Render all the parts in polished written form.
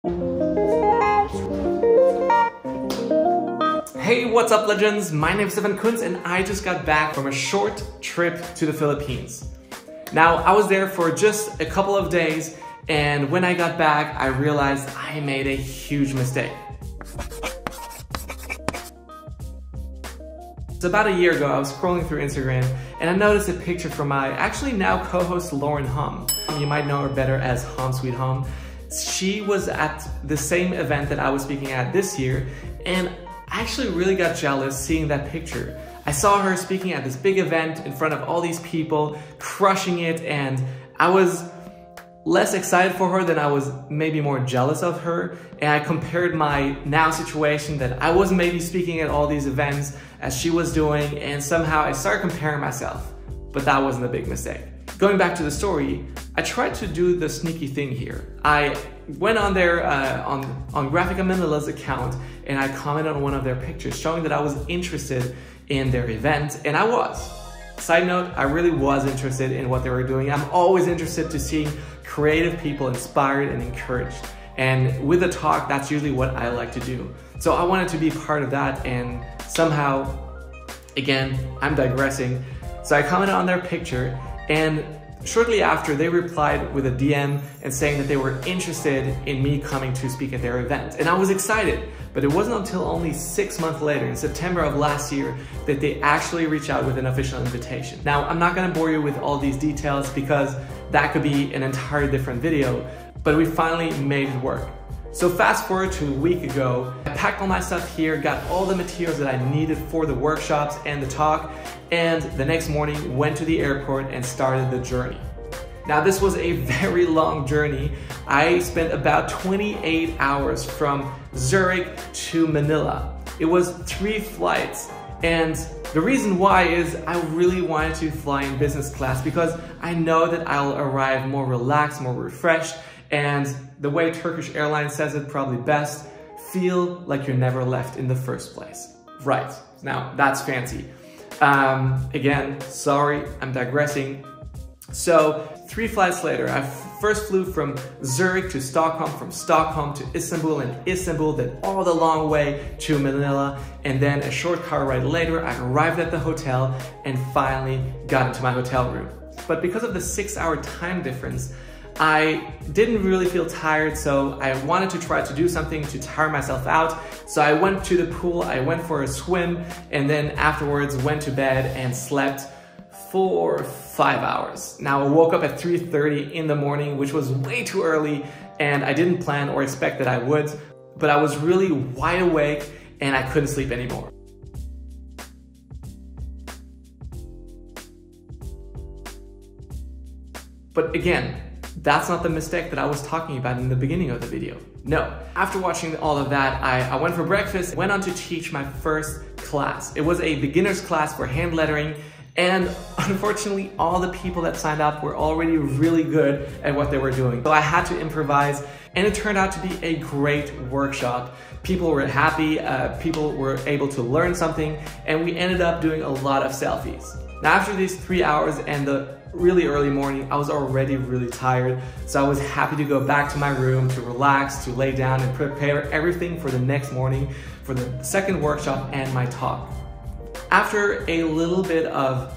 Hey, what's up legends? My name is Stefan Kunz and I just got back from a short trip to the Philippines. Now, I was there for just a couple of days and when I got back, I realized I made a huge mistake. So about a year ago, I was scrolling through Instagram and I noticed a picture from my actually now co-host Lauren Hum. You might know her better as Hum Sweet Hum. She was at the same event that I was speaking at this year and I actually really got jealous seeing that picture. I saw her speaking at this big event in front of all these people, crushing it, and I was less excited for her than I was maybe more jealous of her. And I compared my now situation that I was maybe speaking at all these events as she was doing, and somehow I started comparing myself. But that wasn't a big mistake. Going back to the story, I tried to do the sneaky thing here. I went on there on Graphika Manila's account and I commented on one of their pictures showing that I was interested in their event, and I was. Side note, I really was interested in what they were doing. I'm always interested to seeing creative people inspired and encouraged. And with a talk, that's usually what I like to do. So I wanted to be part of that, and somehow, again, I'm digressing. So I commented on their picture, and shortly after they replied with a DM and saying that they were interested in me coming to speak at their event. And I was excited, but it wasn't until only 6 months later, in September of last year, that they actually reached out with an official invitation. Now, I'm not gonna bore you with all these details because that could be an entirely different video, but we finally made it work. So fast forward to a week ago, I packed all my stuff here, got all the materials that I needed for the workshops and the talk, and the next morning went to the airport and started the journey. Now this was a very long journey. I spent about 28 hours from Zurich to Manila. It was 3 flights, and the reason why is I really wanted to fly in business class because I know that I'll arrive more relaxed, more refreshed, and the way Turkish Airlines says it probably best, feel like you're never left in the first place. Right, now that's fancy. Again, sorry, I'm digressing. So 3 flights later, I first flew from Zurich to Stockholm, from Stockholm to Istanbul, and Istanbul, then all the long way to Manila, and then a short car ride later, I arrived at the hotel and finally got into my hotel room. But because of the 6-hour time difference, I didn't really feel tired, so I wanted to try to do something to tire myself out. So I went to the pool, I went for a swim, and then afterwards went to bed and slept for 5 hours. Now I woke up at 3:30 in the morning, which was way too early, and I didn't plan or expect that I would, but I was really wide awake and I couldn't sleep anymore. But again, that's not the mistake that I was talking about in the beginning of the video. No. After watching all of that, I went for breakfast, went on to teach my first class. It was a beginner's class for hand lettering, and unfortunately, all the people that signed up were already really good at what they were doing. So I had to improvise, and it turned out to be a great workshop. People were happy, people were able to learn something, and we ended up doing a lot of selfies. Now after these 3 hours and the really early morning, I was already really tired, so I was happy to go back to my room to relax, to lay down and prepare everything for the next morning for the second workshop and my talk. After a little bit of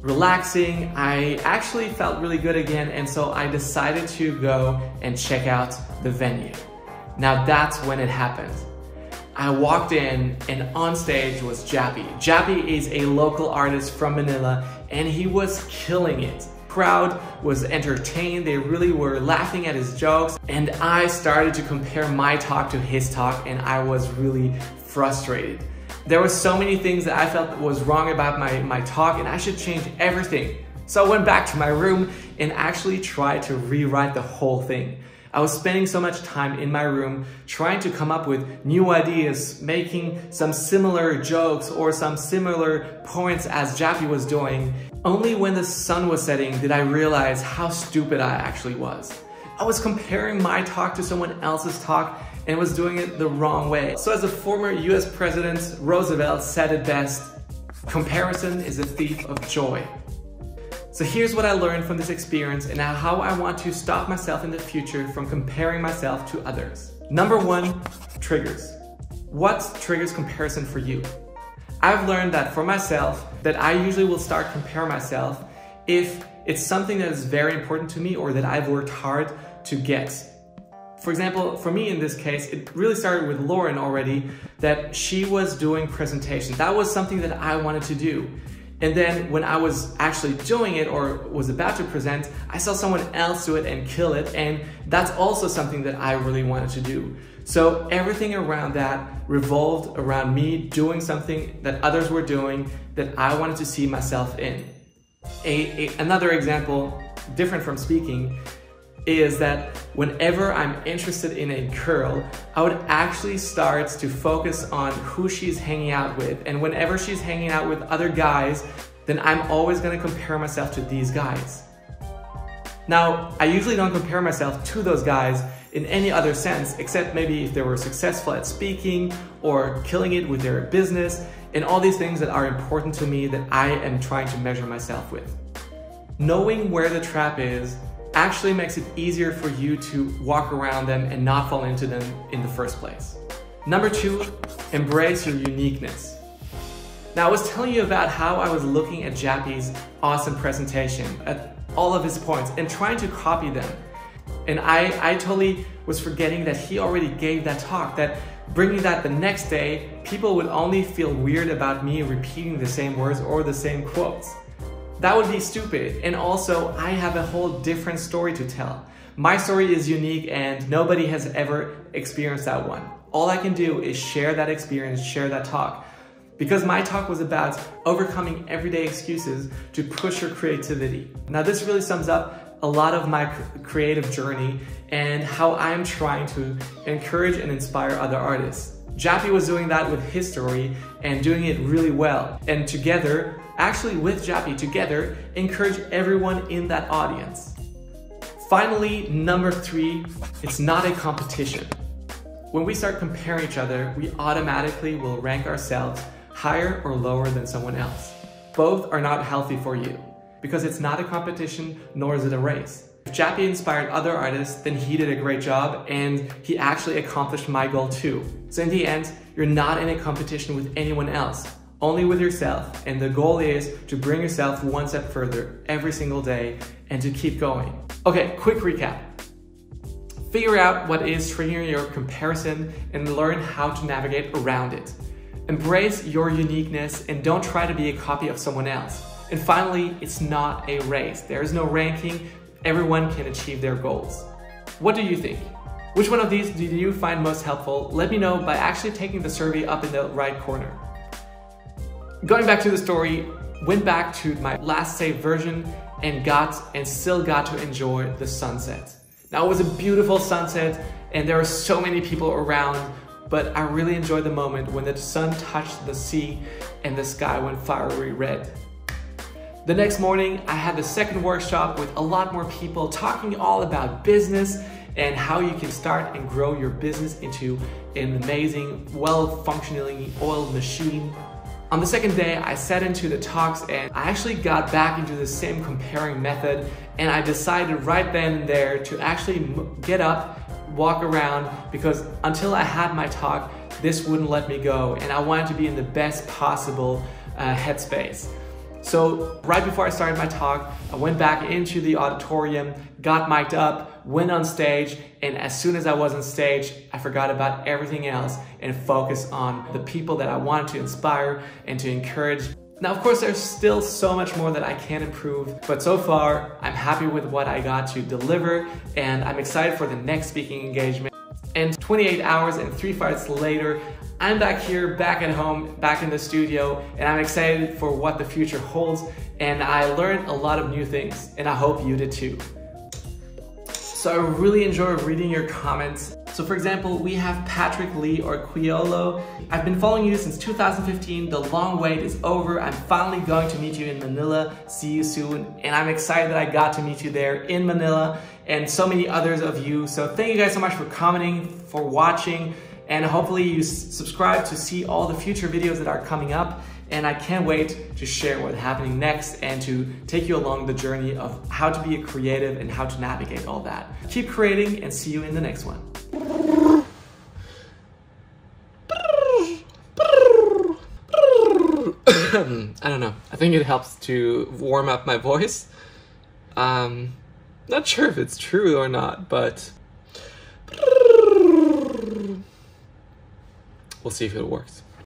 relaxing, I actually felt really good again, and so I decided to go and check out the venue. Now that's when it happened. I walked in and on stage was Jappy. Jappy is a local artist from Manila and he was killing it. Crowd was entertained, they really were laughing at his jokes, and I started to compare my talk to his talk and I was really frustrated. There were so many things that I felt was wrong about my talk and I should change everything. So I went back to my room and actually tried to rewrite the whole thing. I was spending so much time in my room trying to come up with new ideas, making some similar jokes or some similar points as Jappy was doing. Only when the sun was setting did I realize how stupid I actually was. I was comparing my talk to someone else's talk and was doing it the wrong way. So as the former US President Roosevelt said it best, comparison is a thief of joy. So here's what I learned from this experience and how I want to stop myself in the future from comparing myself to others. Number one, triggers. What triggers comparison for you? I've learned that for myself, that I usually will start comparing myself if it's something that is very important to me or that I've worked hard to get. For example, for me in this case, it really started with Lauren already, that she was doing presentations. That was something that I wanted to do. And then when I was actually doing it or was about to present, I saw someone else do it and kill it. And that's also something that I really wanted to do. So everything around that revolved around me doing something that others were doing that I wanted to see myself in. Another example, different from speaking, is that whenever I'm interested in a girl, I would actually start to focus on who she's hanging out with. And whenever she's hanging out with other guys, then I'm always gonna compare myself to these guys. Now, I usually don't compare myself to those guys in any other sense, except maybe if they were successful at speaking or killing it with their business and all these things that are important to me that I am trying to measure myself with. Knowing where the trap is actually makes it easier for you to walk around them and not fall into them in the first place. Number two, embrace your uniqueness. Now, I was telling you about how I was looking at Jappy's awesome presentation, at all of his points, and trying to copy them. And I totally was forgetting that he already gave that talk, that bringing that the next day, people would only feel weird about me repeating the same words or the same quotes. That would be stupid. And also, I have a whole different story to tell. My story is unique and nobody has ever experienced that one. All I can do is share that experience, share that talk. Because my talk was about overcoming everyday excuses to push your creativity. Now, this really sums up a lot of my creative journey and how I'm trying to encourage and inspire other artists. Jappy was doing that with his story and doing it really well. And together, actually with Jappy together, encourage everyone in that audience. Finally, number three, it's not a competition. When we start comparing each other, we automatically will rank ourselves higher or lower than someone else. Both are not healthy for you because it's not a competition, nor is it a race. If Jappy inspired other artists, then he did a great job and he actually accomplished my goal too. So in the end, you're not in a competition with anyone else, only with yourself. And the goal is to bring yourself one step further every single day and to keep going. Okay, quick recap. Figure out what is triggering your comparison and learn how to navigate around it. Embrace your uniqueness and don't try to be a copy of someone else. And finally, it's not a race. There is no ranking. Everyone can achieve their goals. What do you think? Which one of these did you find most helpful? Let me know by actually taking the survey up in the right corner. Going back to the story, went back to my last saved version and still got to enjoy the sunset. Now, it was a beautiful sunset and there were so many people around, but I really enjoyed the moment when the sun touched the sea and the sky went fiery red. The next morning, I had the second workshop with a lot more people talking all about business and how you can start and grow your business into an amazing, well-functioning oiled machine. On the second day, I sat into the talks and I actually got back into the same comparing method, and I decided right then and there to actually get up, walk around, because until I had my talk, this wouldn't let me go, and I wanted to be in the best possible headspace. So right before I started my talk, I went back into the auditorium, got mic'd up, went on stage, and as soon as I was on stage, I forgot about everything else and focused on the people that I wanted to inspire and to encourage. Now, of course, there's still so much more that I can improve, but so far, I'm happy with what I got to deliver, and I'm excited for the next speaking engagement. And 28 hours and 3 fights later, I'm back here, back at home, back in the studio, and I'm excited for what the future holds, and I learned a lot of new things, and I hope you did too. So I really enjoy reading your comments. So for example, we have Patrick Lee or Quiolo. I've been following you since 2015. The long wait is over. I'm finally going to meet you in Manila. See you soon. And I'm excited that I got to meet you there in Manila and so many others of you. So thank you guys so much for commenting, for watching, and hopefully you subscribe to see all the future videos that are coming up. And I can't wait to share what's happening next and to take you along the journey of how to be a creative and how to navigate all that. Keep creating and see you in the next one. I don't know. I think it helps to warm up my voice. Not sure if it's true or not, but we'll see if it works.